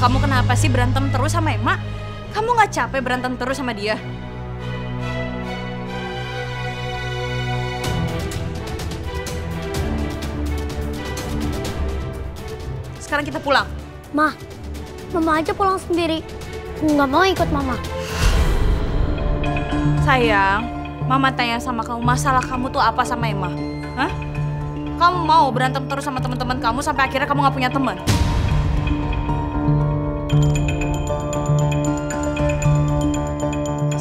kamu kenapa sih berantem terus sama emak? Kamu nggak capek berantem terus sama dia? Sekarang kita pulang. Ma, Mama aja pulang sendiri. Aku nggak mau ikut Mama. Sayang, Mama tanya sama kamu, masalah kamu tuh apa sama Emma? Hah? Kamu mau berantem terus sama teman-teman kamu sampai akhirnya kamu nggak punya teman?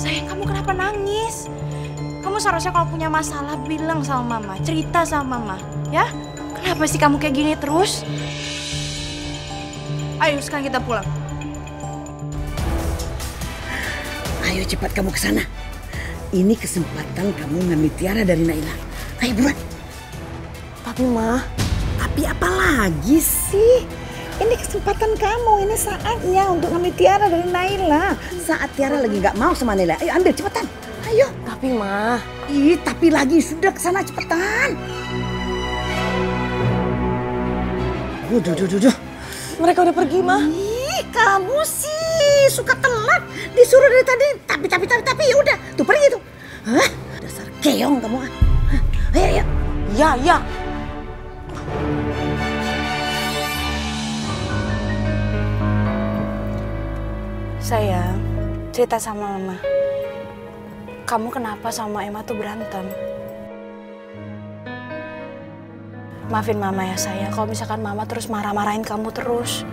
Sayang, kamu kenapa nangis? Kamu seharusnya kalau punya masalah bilang sama Mama, cerita sama Mama, ya? Kenapa sih kamu kayak gini terus? Ayo sekarang kita pulang. Ayo cepat kamu ke sana. Ini kesempatan kamu ngambil Tiara dari Naila. Ayo buruan. Tapi Ma, Tapi apa lagi sih? Ini kesempatan kamu, ini saatnya untuk ngambil Tiara dari Naila. Saat Tiara lagi nggak mau sama Naila, ayo ambil cepetan. Ayo. tapi Ma. Ih, tapi lagi sudah ke sana cepetan. Duh. Mereka udah pergi, Ma. Ih, kamu sih suka telat. Disuruh dari tadi, tapi ya udah. Tuh pergi tuh. Hah? Dasar keong kamu. Hah? Ayo. Ya. Sayang, cerita sama Mama. Kamu kenapa sama Emma tuh berantem? Maafin Mama ya sayang, kalau misalkan Mama terus marah-marahin kamu terus.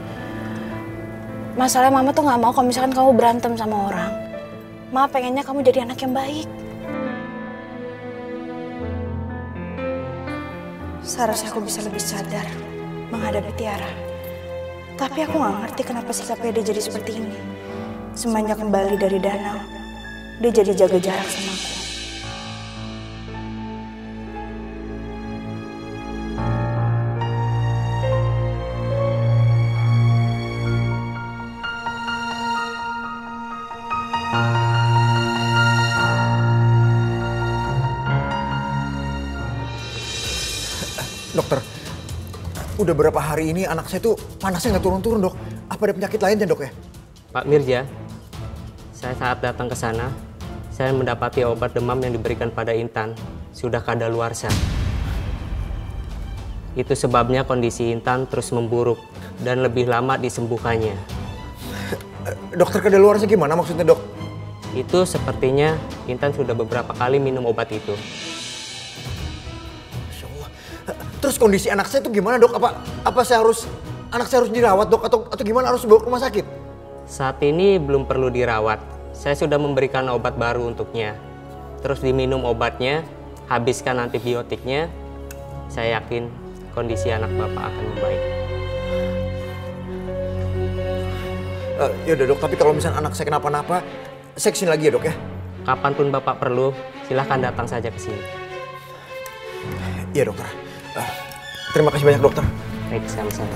Masalahnya Mama tuh gak mau kalau misalkan kamu berantem sama orang. Mama pengennya kamu jadi anak yang baik. Seharusnya aku bisa lebih sadar menghadapi Tiara. Tapi aku gak ngerti kenapa sikapnya dia jadi seperti ini. Semenjak kembali dari danau, dia jadi jaga jarak sama aku. Dokter, udah berapa hari ini anak saya tuh panasnya nggak turun-turun, Dok. Apa ada penyakit lainnya, Dok ya? Pak Mirja, saya saat datang ke sana, saya mendapati obat demam yang diberikan pada Intan sudah kadaluarsa. Itu sebabnya kondisi Intan terus memburuk dan lebih lama disembuhkannya. Dokter kadaluarsa gimana maksudnya, Dok? Itu sepertinya Intan sudah beberapa kali minum obat itu. Masya Allah. Terus kondisi anak saya tuh gimana, Dok? Apa anak saya harus dirawat, Dok, atau gimana, harus dibawa ke rumah sakit? Saat ini belum perlu dirawat. Saya sudah memberikan obat baru untuknya. Terus diminum obatnya, habiskan antibiotiknya. Saya yakin kondisi anak Bapak akan membaik. Ya udah, Dok, tapi kalau misalnya anak saya kenapa-napa, saya kesini lagi ya, Dok ya? Kapanpun Bapak perlu, silahkan datang saja ke sini. Iya, Dokter. Terima kasih banyak, Dokter. Baik, sama-sama.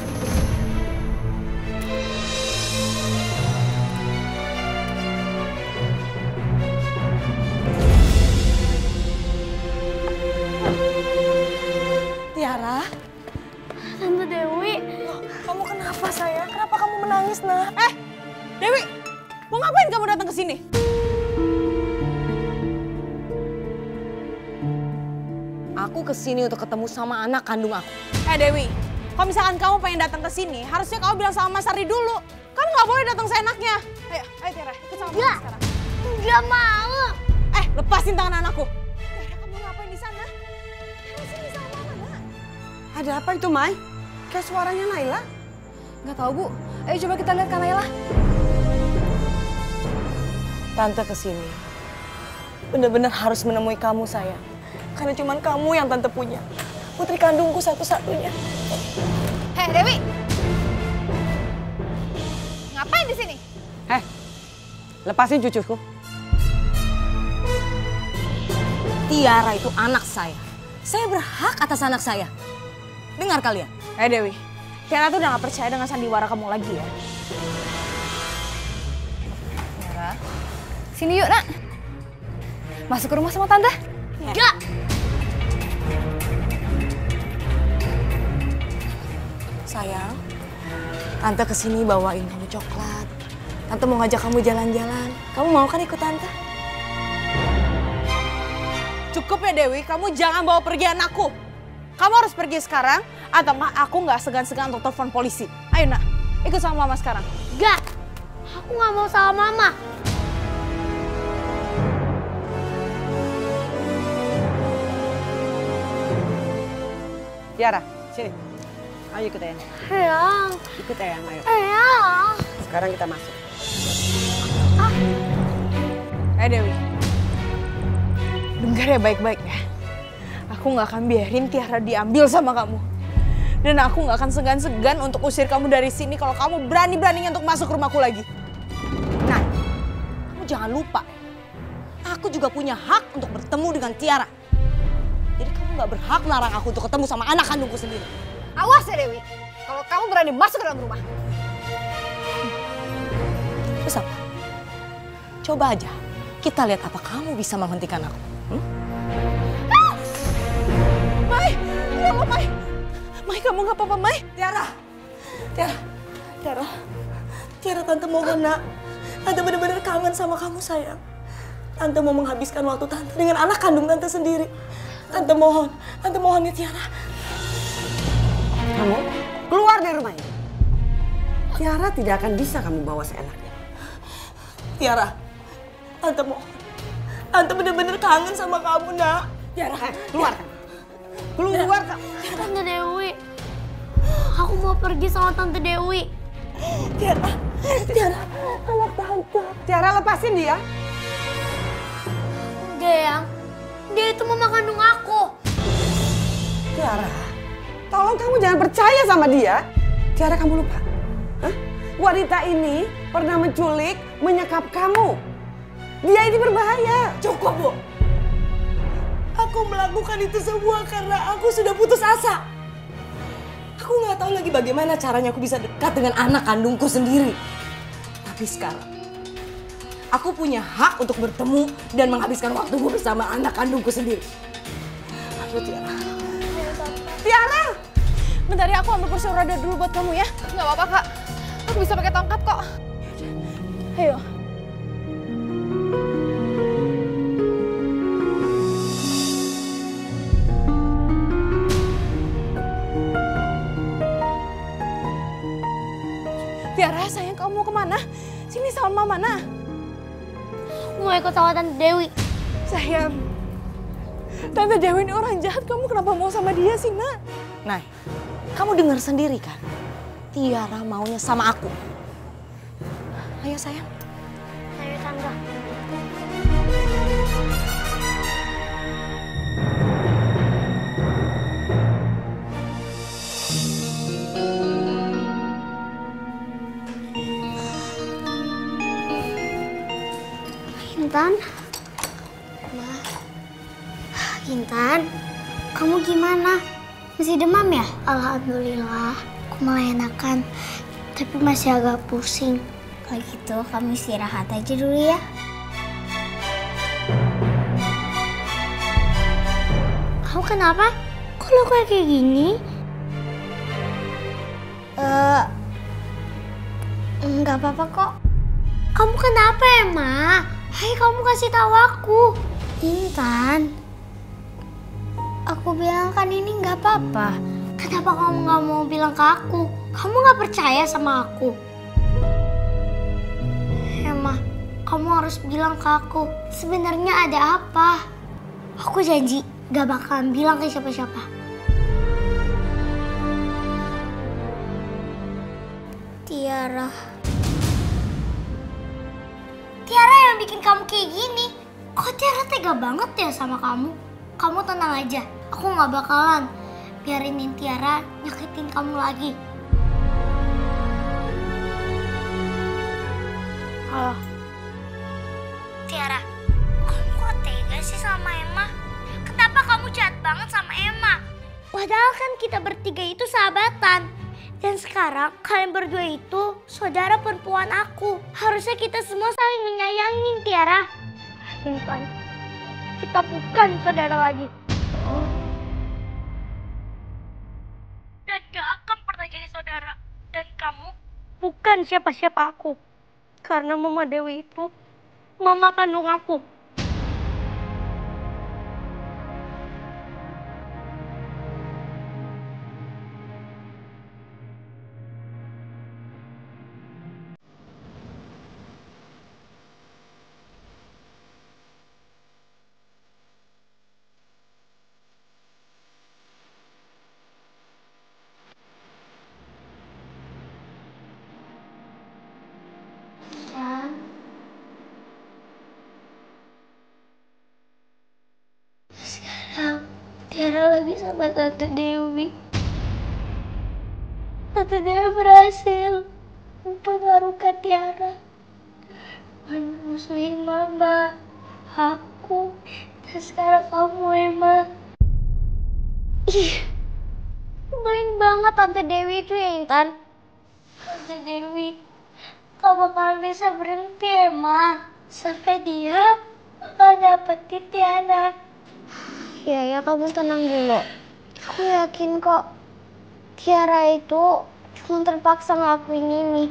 Tiara, Tante Dewi, kamu kenapa sayang? Kenapa kamu menangis, Nah? Dewi, mau ngapain kamu datang ke sini? Aku kesini untuk ketemu sama anak kandung aku. Dewi, kalau misalkan kamu pengen datang ke sini, harusnya kamu bilang sama Mas Ardi dulu. Kan nggak boleh datang seenaknya. Ayo Tiara, ikut sama Mama sekarang. nggak mau. Lepasin tangan anakku. Tiara, kamu ngapain di sana? Di sini sama Mama. Ada apa itu, Mai? Kayak suaranya Naila. Nggak tahu, Bu. Ayo coba kita lihat Kak Naila. Tante kesini benar-benar harus menemui kamu, sayang. Karena cuma kamu yang Tante punya. Putri kandungku satu-satunya. Hei, Dewi. Ngapain di sini? Lepasin cucuku. Tiara itu anak saya. Saya berhak atas anak saya. Dengar kalian. Dewi, Tiara tuh udah gak percaya dengan sandiwara kamu lagi ya. Tiara. Sini yuk, Nak. Masuk ke rumah sama Tante. Enggak. Sayang, Tante kesini bawain kamu coklat. Tante mau ngajak kamu jalan-jalan. Kamu mau kan ikut Tante? Cukup ya Dewi, kamu jangan bawa pergi anakku. Kamu harus pergi sekarang atau aku nggak segan-segan untuk telepon polisi. Ayo nak, ikut sama mama sekarang. Enggak, aku nggak mau sama mama. Tiara, sini. Ayo ikut Eyang. Eyang. Ikut Eyang, ayo. Eyang. Sekarang kita masuk. Dewi, dengar ya baik-baik ya. Aku nggak akan biarin Tiara diambil sama kamu. Dan aku nggak akan segan-segan untuk usir kamu dari sini kalau kamu berani-beraninya untuk masuk rumahku lagi. Nah, kamu jangan lupa, aku juga punya hak untuk bertemu dengan Tiara. Jadi kamu nggak berhak melarang aku untuk ketemu sama anak kandungku sendiri. Awas ya Dewi, kalau kamu berani masuk ke dalam rumah. Terus apa? Coba aja, kita lihat apa kamu bisa menghentikan aku. Mai, ya Allah Mai. Mai, kamu nggak apa-apa Mai? Tiara, Tante mohon nak. Tante benar-benar kangen sama kamu sayang. Tante mau menghabiskan waktu Tante dengan anak kandung Tante sendiri. Tante mohon ya Tiara. Kamu keluar dari rumah ini. Tiara tidak akan bisa kamu bawa seenaknya. Tiara, Tante mohon. Tante benar-benar kangen sama kamu nak. Tiara, keluar kamu. Keluar kamu. Tante Dewi, aku mau pergi sama Tante Dewi. Tiara, anak Tante. Tiara, lepasin dia. Enggak ya, dia itu mama kandung aku. Tiara, tolong kamu jangan percaya sama dia. Tiara, kamu lupa? Hah? Wanita ini pernah menculik, menyekap kamu. Dia ini berbahaya. Cukup, Bu. Aku melakukan itu semua karena aku sudah putus asa. Aku nggak tahu lagi bagaimana caranya aku bisa dekat dengan anak kandungku sendiri. Tapi sekarang, aku punya hak untuk bertemu dan menghabiskan waktuku bersama anak kandungku sendiri. Aduh, Tiara. Tiara! Bentar ya, aku ambil kursi roda dulu buat kamu ya. Nggak apa-apa Kak, aku bisa pakai tongkat kok. Ayo. Tiara, sayang, kamu mau kemana? Sini sama Mama, nah. Aku mau ikut sama Tante Dewi. Sayang, Tante Dewi ini orang jahat, kamu kenapa mau sama dia sih, nak? Nah, kamu dengar sendiri kan? Tiara maunya sama aku. Ayo sayang. Ayo Tante. Intan, Intan, kamu gimana? Masih demam ya? Alhamdulillah, aku mulai enakan, tapi masih agak pusing. Kalau gitu, kamu istirahat aja dulu ya. Kamu kenapa? Kok lo kayak gini? Enggak apa-apa kok. Kamu kenapa emang? Hai, kamu kasih tahu aku. Intan, aku bilang kan ini nggak apa-apa. Kenapa kamu nggak mau bilang ke aku? Kamu nggak percaya sama aku? Emma, kamu harus bilang ke aku. Sebenarnya ada apa? Aku janji gak bakalan bilang ke siapa-siapa. Tiara. Tiara yang bikin kamu kayak gini. Kok Tiara tega banget ya sama kamu? Kamu tenang aja, aku gak bakalan biarinin Tiara nyakitin kamu lagi. Halo. Tiara, kamu kok tega sih sama Emma? Kenapa kamu jahat banget sama Emma? Padahal kan kita bertiga itu sahabatan. Dan sekarang kalian berdua itu saudara perempuan aku. Harusnya kita semua saling menyayangin, Tiara. Intan, kita bukan saudara lagi. Dan gak akan pernah jadi saudara. Dan kamu bukan siapa-siapa aku. Karena Mama Dewi itu mama kandung aku. Sekarang Tiara lagi sama Tante Dewi. Tante Dewi berhasil mempengaruhi Tiara, memusuhi Mama, aku, dan sekarang kamu, Emma. Ih, nyebelin banget Tante Dewi itu ya, Intan. Tante Dewi gak bakalan bisa berhenti, Emma, sampai dia bakal dapetin Tiara. Ya, kamu tenang dulu. Aku yakin kok Tiara itu cuma terpaksa ngelakuin ini.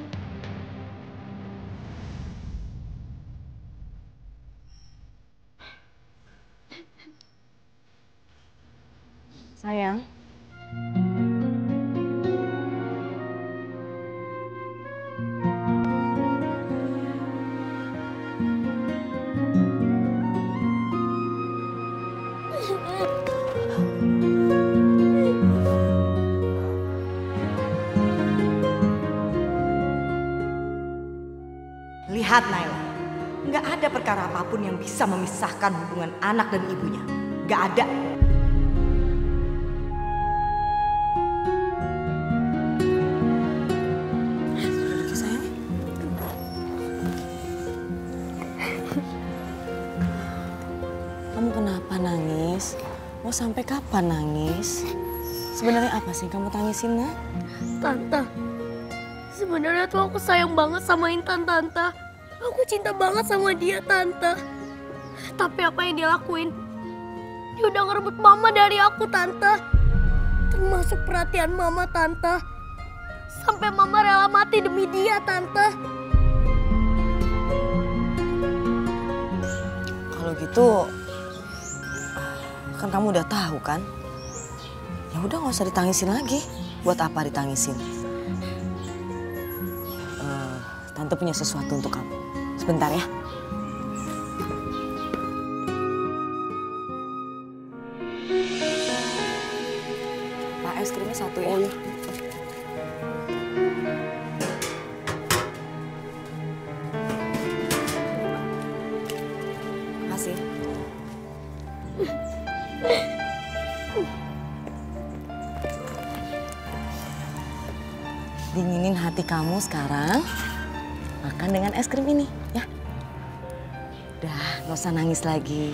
Sayang. Lihat Naila, nggak ada perkara apapun yang bisa memisahkan hubungan anak dan ibunya. Nggak ada. Kamu kenapa nangis? Mau sampai kapan nangis? Sebenarnya apa sih kamu tangisin, nak? Tante, sebenarnya tuh aku sayang banget sama Intan, Tante. Aku cinta banget sama dia, Tante. Tapi apa yang dia lakuin? Dia udah ngerebut Mama dari aku, Tante. Termasuk perhatian Mama, Tante. Sampai Mama rela mati demi dia, Tante. Kalau gitu, kan kamu udah tahu kan? Ya udah nggak usah ditangisin lagi. Buat apa ditangisin? Tante punya sesuatu untuk kamu. Sebentar ya. Pak, es krimnya satu ya. Oh, iya. Makasih. Dinginin hati kamu sekarang. Makan dengan es krim ini, ya. Udah, gak usah nangis lagi.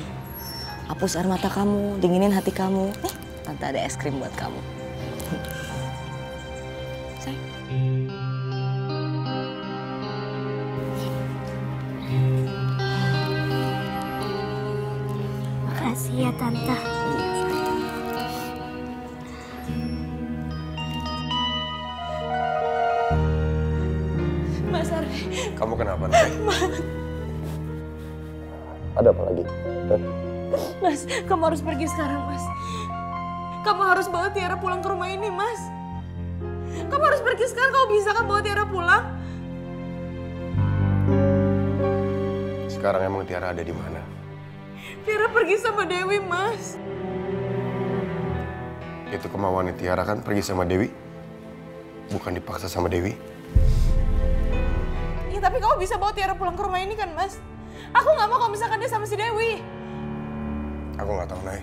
Hapus air mata kamu, dinginin hati kamu. Nih, Tante ada es krim buat kamu. Sayang. Makasih ya, Tante. Kamu kenapa, Nay? Ada apa lagi? Mas, kamu harus pergi sekarang, Mas. Kamu harus bawa Tiara pulang ke rumah ini, Mas. Kamu harus pergi sekarang, kamu bisa kan bawa Tiara pulang? Sekarang emang Tiara ada di mana? Tiara pergi sama Dewi, Mas. Itu kemauan Tiara kan, pergi sama Dewi? Bukan dipaksa sama Dewi? Ya, tapi kamu bisa bawa Tiara pulang ke rumah ini kan, Mas? Aku nggak mau kalau misalkan dia sama si Dewi. Aku nggak tahu, Nay.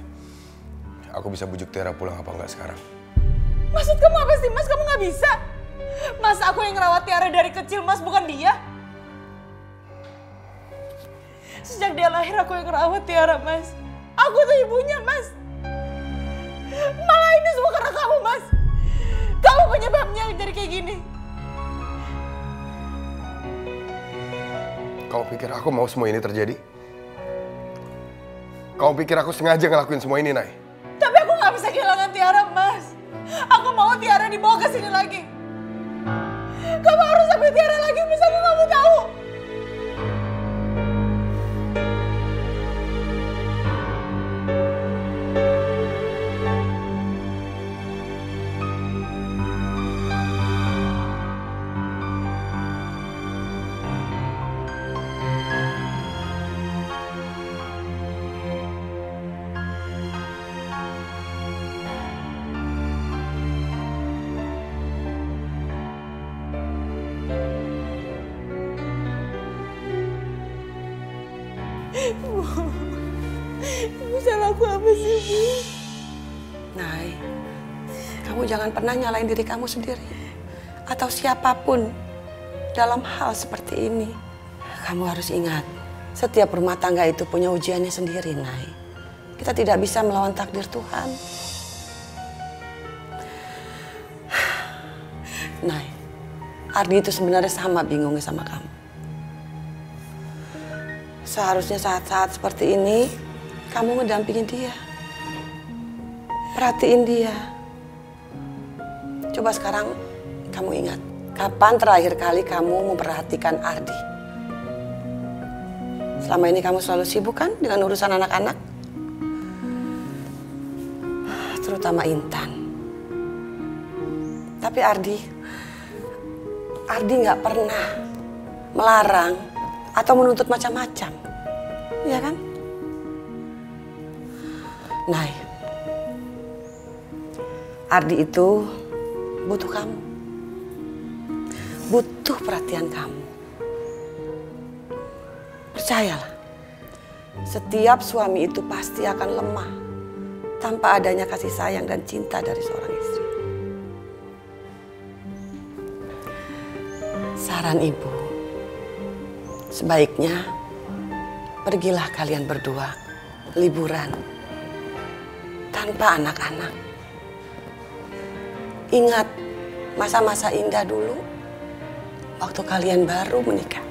Aku bisa bujuk Tiara pulang apa nggak sekarang? Maksud kamu apa sih, Mas? Kamu nggak bisa? Mas, aku yang ngerawat Tiara dari kecil, Mas, bukan dia. Sejak dia lahir, aku yang ngerawat Tiara, Mas. Aku tuh ibunya, Mas. Malah ini semua karena kamu, Mas. Kamu penyebabnya jadi kayak gini. Kau pikir aku mau semua ini terjadi? Kau pikir aku sengaja ngelakuin semua ini, Nay? Tapi aku nggak bisa kehilangan Tiara, Mas. Aku mau Tiara dibawa ke sini lagi. Kamu harus sampai Tiara lagi bersama kamu tahu. Ibu salah aku apa sih, Bu? Nay, kamu jangan pernah nyalain diri kamu sendiri. Atau siapapun dalam hal seperti ini. Kamu harus ingat, setiap rumah tangga itu punya ujiannya sendiri, Nay. Kita tidak bisa melawan takdir Tuhan. Nay, Ardi itu sebenarnya sama bingungnya sama kamu. Seharusnya saat-saat seperti ini, kamu ngedampingin dia. Perhatiin dia. Coba sekarang kamu ingat, kapan terakhir kali kamu memperhatikan Ardi? Selama ini kamu selalu sibuk kan dengan urusan anak-anak? Terutama Intan. Tapi Ardi nggak pernah melarang atau menuntut macam-macam. Iya kan? Nay, Ardi itu butuh kamu. Butuh perhatian kamu. Percayalah, setiap suami itu pasti akan lemah tanpa adanya kasih sayang dan cinta dari seorang istri. Saran ibu, sebaiknya pergilah kalian berdua liburan tanpa anak-anak. Ingat masa-masa indah dulu waktu kalian baru menikah.